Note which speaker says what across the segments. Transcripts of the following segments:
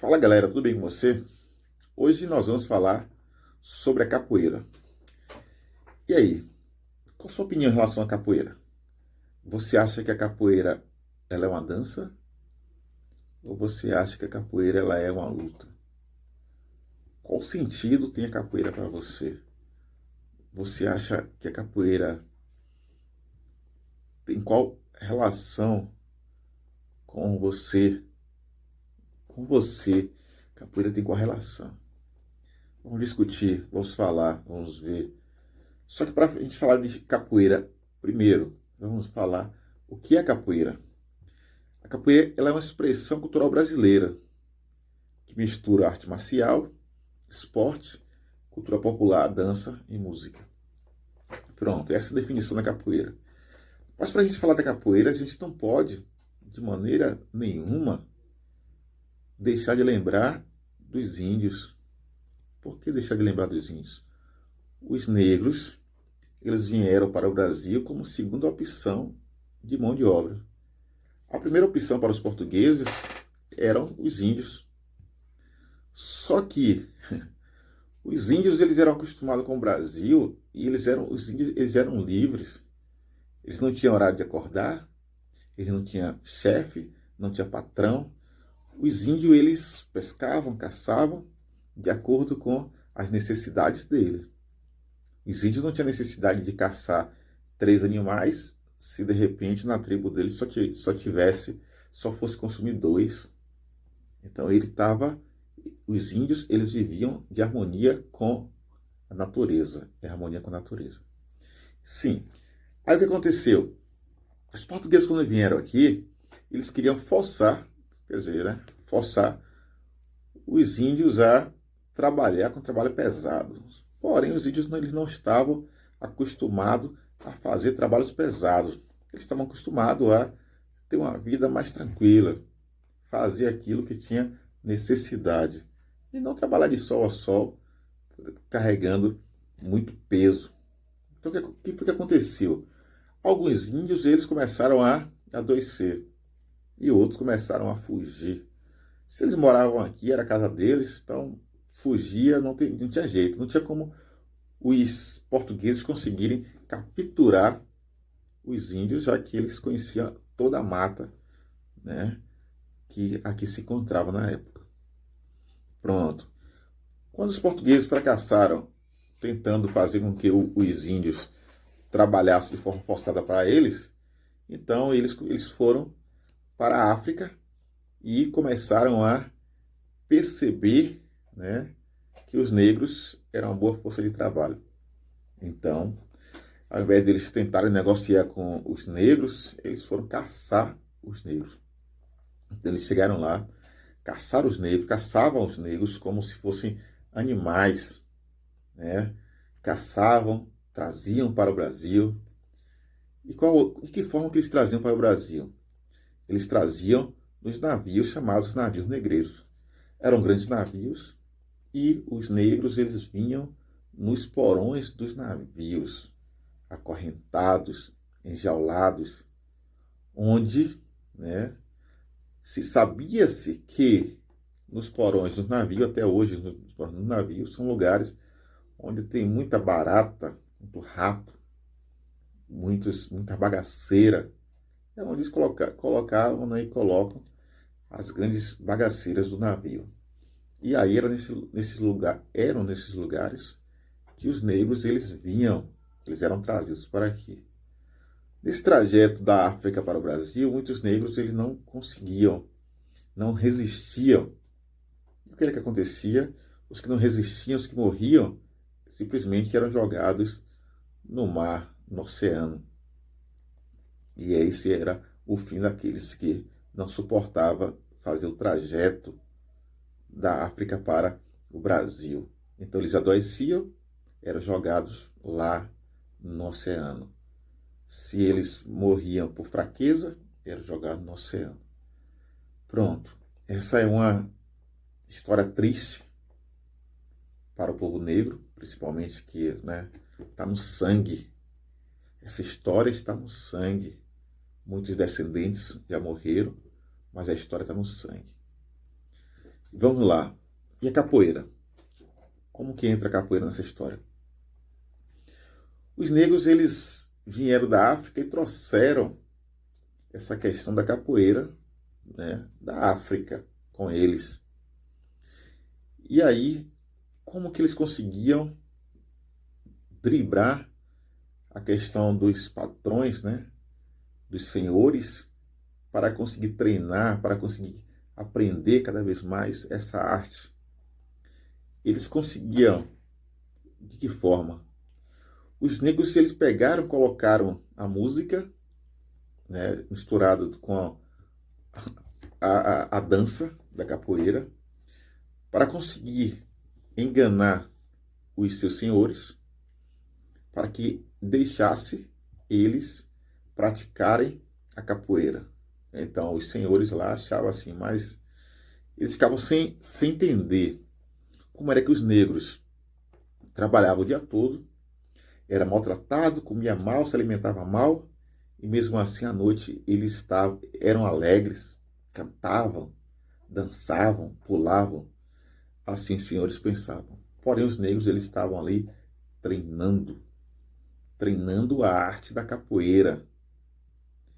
Speaker 1: Fala galera, tudo bem com você? Hoje nós vamos falar sobre a capoeira. E aí, qual a sua opinião em relação à capoeira? Você acha que a capoeira ela é uma dança? Ou você acha que a capoeira ela é uma luta? Qual sentido tem a capoeira para você? Você acha que a capoeira tem qual relação com você? Com você, a capoeira tem qual relação? Vamos discutir, vamos falar, vamos ver. Só que para a gente falar de capoeira, primeiro, vamos falar o que é capoeira. A capoeira ela é uma expressão cultural brasileira que mistura arte marcial, esporte, cultura popular, dança e música. Pronto, essa é a definição da capoeira. Mas para a gente falar da capoeira, a gente não pode, de maneira nenhuma, deixar de lembrar dos índios. Por que deixar de lembrar dos índios? Os negros, eles vieram para o Brasil como segunda opção de mão de obra. A primeira opção para os portugueses eram os índios. Só que os índios eles eram acostumados com o Brasil e os índios eles eram livres. Eles não tinham horário de acordar, eles não tinham chefe, não tinha patrão. Os índios eles pescavam, caçavam de acordo com as necessidades deles. Os índios não tinham necessidade de caçar 3 animais se de repente na tribo deles só fosse consumir 2. Então os índios eles viviam de harmonia com a natureza, harmonia com a natureza. Sim. Aí o que aconteceu? Os portugueses quando vieram aqui, eles queriam forçar os índios a trabalhar com trabalho pesado. Porém, os índios eles não estavam acostumados a fazer trabalhos pesados. Eles estavam acostumados a ter uma vida mais tranquila, fazer aquilo que tinha necessidade e não trabalhar de sol a sol, carregando muito peso. Então, o que foi que aconteceu? Alguns índios eles começaram a adoecer e outros começaram a fugir. Se eles moravam aqui, era a casa deles, então fugia, não tinha jeito, não tinha como os portugueses conseguirem capturar os índios, já que eles conheciam toda a mata, né, que aqui se encontrava na época. Pronto. Quando os portugueses fracassaram tentando fazer com que os índios trabalhassem de forma forçada para eles, então eles foram para a África e começaram a perceber, né, que os negros eram uma boa força de trabalho. Então, ao invés deles tentarem negociar com os negros, eles foram caçar os negros. Então, eles chegaram lá, caçavam os negros como se fossem animais, né? Caçavam, traziam para o Brasil. De que forma que eles traziam para o Brasil? Eles traziam nos navios chamados navios negreiros. Eram grandes navios e os negros eles vinham nos porões dos navios, acorrentados, enjaulados, onde, né, se sabia-se que nos porões dos navios, até hoje nos porões dos navios, são lugares onde tem muita barata, muito rato, muita bagaceira. É onde eles colocavam, né, e colocam as grandes bagaceiras do navio. E aí eram nesses lugares que os negros eles eram trazidos para aqui. Nesse trajeto da África para o Brasil, muitos negros eles não conseguiam, não resistiam. O que era que acontecia? Os que não resistiam, os que morriam, simplesmente eram jogados no mar, no oceano. E esse era o fim daqueles que não suportavam fazer o trajeto da África para o Brasil. Então eles adoeciam, eram jogados lá no oceano. Se eles morriam por fraqueza, eram jogados no oceano. Pronto. Essa é uma história triste para o povo negro, principalmente que, né, está no sangue. Essa história está no sangue. Muitos descendentes já morreram, mas a história está no sangue. Vamos lá. E a capoeira? Como que entra a capoeira nessa história? Os negros, eles vieram da África e trouxeram essa questão da capoeira, né, da África com eles. E aí, como que eles conseguiam driblar a questão dos patrões, né, dos senhores, para conseguir treinar, para conseguir aprender cada vez mais essa arte? Eles conseguiam de que forma? Os negros, eles pegaram, colocaram a música, né, misturado com a dança da capoeira, para conseguir enganar os seus senhores, para que deixasse eles praticarem a capoeira. Então, os senhores lá achavam assim, mas eles ficavam sem entender como era que os negros trabalhavam o dia todo, era maltratado, comia mal, se alimentava mal, e mesmo assim à noite eles eram alegres, cantavam, dançavam, pulavam. Assim os senhores pensavam. Porém, os negros eles estavam ali treinando, treinando a arte da capoeira.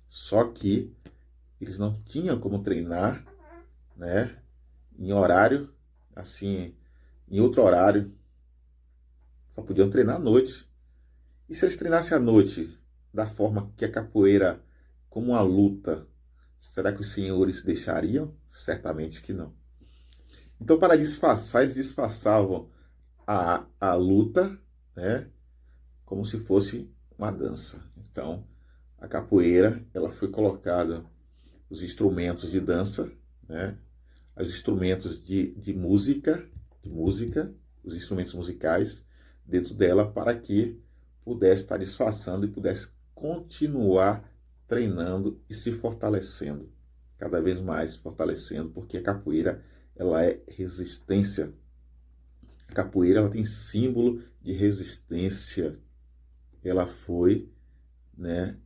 Speaker 1: Só que eles não tinham como treinar, né, em horário, assim, em outro horário. Só podiam treinar à noite. E se eles treinassem à noite, da forma que a capoeira, como uma luta, será que os senhores deixariam? Certamente que não. Então, para disfarçar, eles disfarçavam a luta, né, como se fosse uma dança. Então, a capoeira, ela foi colocada os instrumentos de dança, né, os instrumentos de música, os instrumentos musicais dentro dela para que pudesse estar disfarçando e pudesse continuar treinando e se fortalecendo, cada vez mais fortalecendo, porque a capoeira ela é resistência. A capoeira ela tem símbolo de resistência. Ela foi, né,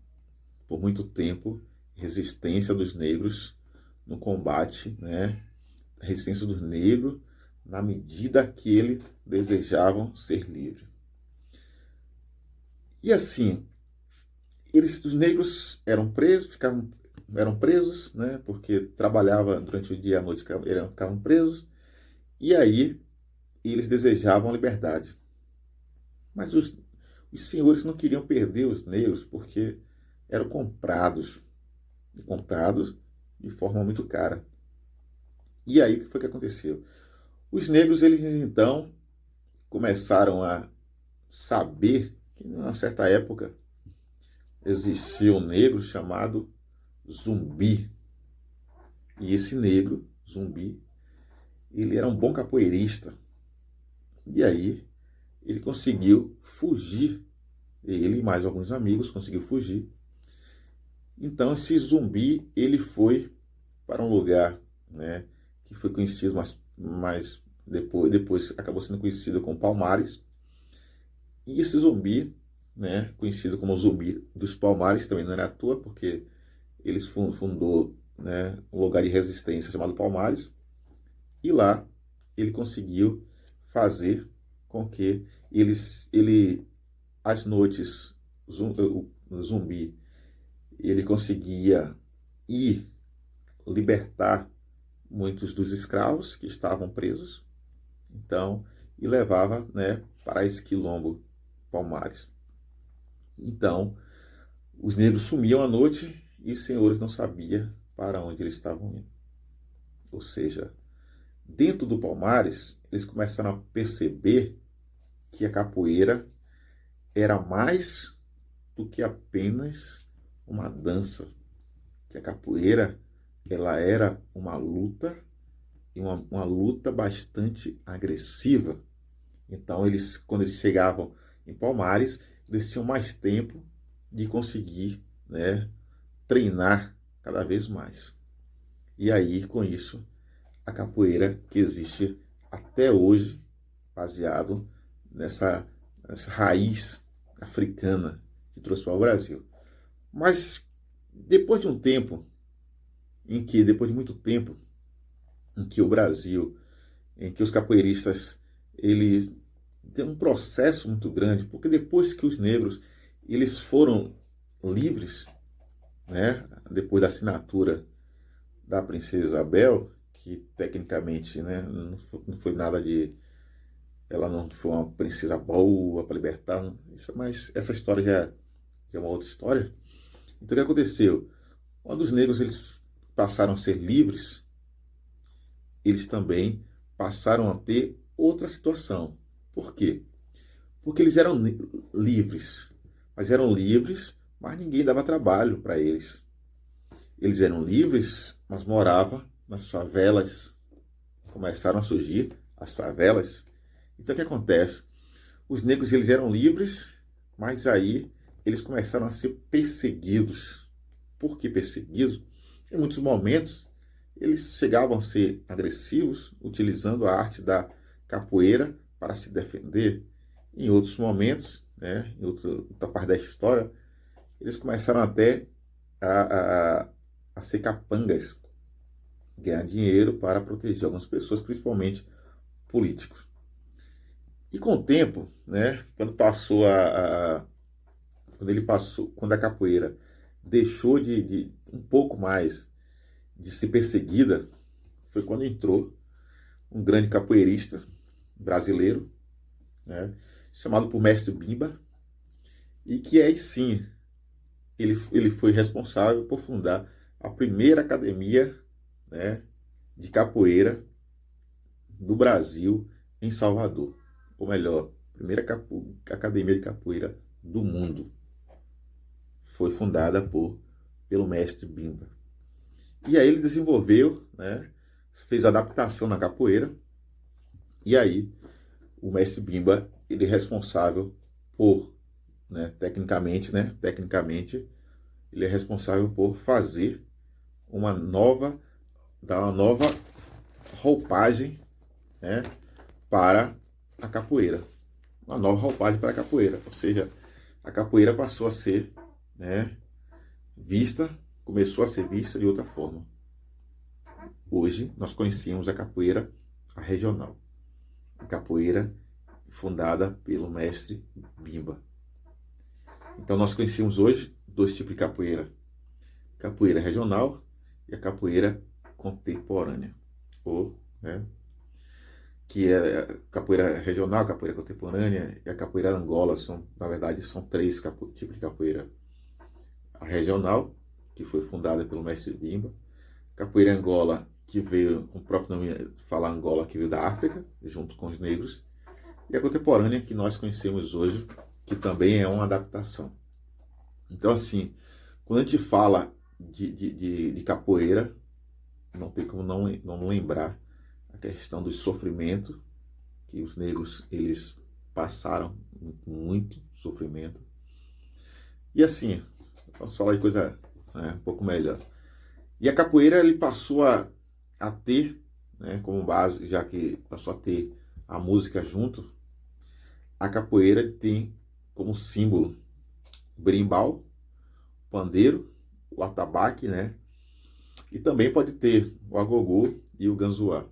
Speaker 1: por muito tempo, resistência dos negros no combate, né, resistência dos negros na medida que eles desejavam ser livres. E assim, os negros eram presos, eram presos, né, porque trabalhava durante o dia e a noite, ficavam presos, e aí eles desejavam a liberdade. Mas os senhores não queriam perder os negros porque eram comprados de forma muito cara. E aí o que foi que aconteceu? Os negros, eles então começaram a saber que, em uma certa época, existia um negro chamado Zumbi. E esse negro, Zumbi, ele era um bom capoeirista. E aí ele conseguiu fugir. Ele e mais alguns amigos conseguiu fugir. Então esse Zumbi, ele foi para um lugar, né, que foi conhecido, mas depois acabou sendo conhecido como Palmares. E esse Zumbi, né, conhecido como Zumbi dos Palmares, também não era à toa, porque eles fundou, né, um lugar de resistência chamado Palmares, e lá ele conseguiu fazer com que às noites, o Zumbi, ele conseguia ir libertar muitos dos escravos que estavam presos, então, e levava, né, para esse quilombo Palmares. Então, os negros sumiam à noite e os senhores não sabiam para onde eles estavam indo. Ou seja, dentro do Palmares, eles começaram a perceber que a capoeira era mais do que apenas uma dança, que a capoeira ela era uma luta e uma luta bastante agressiva. Então eles, quando eles chegavam em Palmares, eles tinham mais tempo de conseguir, né, treinar cada vez mais. E aí, com isso, a capoeira que existe até hoje, baseado nessa raiz africana que trouxe para o Brasil. Mas depois de muito tempo, em que o Brasil, em que os capoeiristas, eles têm um processo muito grande, porque depois que os negros eles foram livres, né, depois da assinatura da Princesa Isabel, que tecnicamente, né, não foi nada de... Ela não foi uma princesa boa para libertar, mas essa história já é uma outra história. Então o que aconteceu? Quando os negros eles passaram a ser livres, eles também passaram a ter outra situação. Por quê? Porque eles eram livres, mas ninguém dava trabalho para eles. Eles eram livres, mas moravam nas favelas. Começaram a surgir as favelas. Então o que acontece? Os negros eles eram livres, mas aí eles começaram a ser perseguidos. Por que perseguidos? Em muitos momentos eles chegavam a ser agressivos, utilizando a arte da capoeira para se defender. Em outros momentos, né, em outra parte da história, eles começaram até a ser capangas, ganhar dinheiro para proteger algumas pessoas, principalmente políticos. E com o tempo, né, quando a capoeira deixou de um pouco mais de ser perseguida, foi quando entrou um grande capoeirista brasileiro, né, chamado por Mestre Bimba, e que aí sim ele foi responsável por fundar a primeira academia, né, de capoeira do Brasil em Salvador. Ou melhor, primeira academia de capoeira do mundo. Foi fundada pelo Mestre Bimba. E aí ele desenvolveu, né, fez adaptação na capoeira. E aí o Mestre Bimba ele é responsável por, tecnicamente, ele é responsável por fazer dar uma nova roupagem, né, para a capoeira. Uma nova roupagem para a capoeira. Ou seja, a capoeira passou a ser, né, começou a ser vista de outra forma. Hoje nós conhecemos a regional. A capoeira fundada pelo mestre Bimba. Então nós conhecemos hoje dois tipos de capoeira. Capoeira regional e a capoeira contemporânea. Ou, né, que é a capoeira regional, a capoeira contemporânea e a capoeira Angola. Na verdade, são três tipos de capoeira. A regional, que foi fundada pelo mestre Bimba. Capoeira Angola, que veio, com o próprio nome falar Angola, que veio da África, junto com os negros. E a contemporânea, que nós conhecemos hoje, que também é uma adaptação. Então, assim, quando a gente fala de capoeira, não tem como não lembrar a questão do sofrimento, que os negros eles passaram muito sofrimento. E assim, posso falar de coisa, né, um pouco melhor. E a capoeira ele passou a ter, né, como base, já que passou a ter a música junto, a capoeira tem como símbolo o berimbau, o pandeiro, o atabaque, né? E também pode ter o agogô e o ganzoá.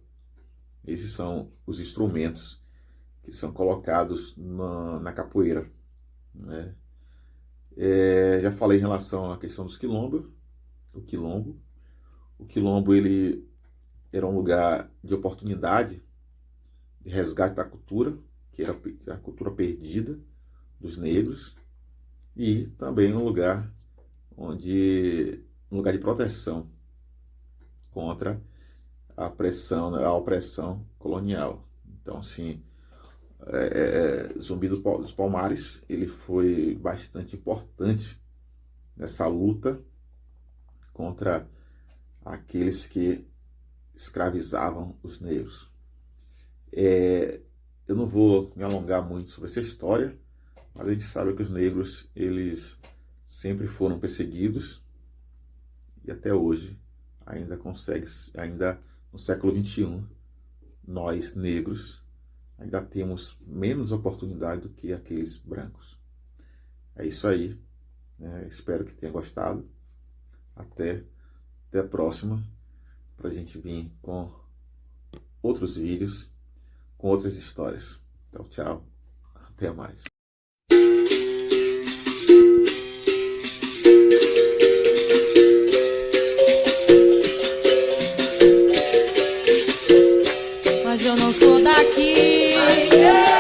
Speaker 1: Esses são os instrumentos que são colocados na capoeira, né? Já falei em relação à questão dos quilombos. O quilombo ele era um lugar de oportunidade, de resgate da cultura, que era a cultura perdida dos negros, e também um lugar de proteção contra a opressão colonial. Então, assim, Zumbi dos Palmares ele foi bastante importante nessa luta contra aqueles que escravizavam os negros. Eu não vou me alongar muito sobre essa história, mas a gente sabe que os negros eles sempre foram perseguidos e até hoje ainda no século XXI, nós negros ainda temos menos oportunidade do que aqueles brancos. É isso aí, né? Espero que tenha gostado. Até a próxima, para a gente vir com outros vídeos com outras histórias. Então, tchau. Até mais.
Speaker 2: Mas eu não sou daqui.